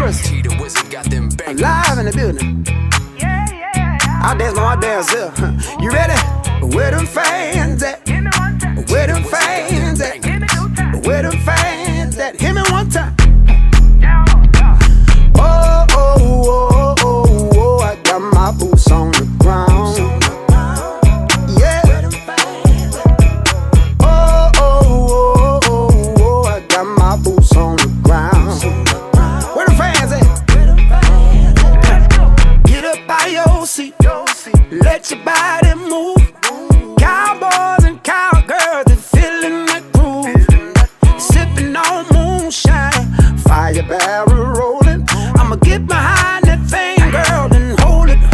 Chris, live in the building. I dance by my damn self. You ready? Where them fans at? Where them fans at?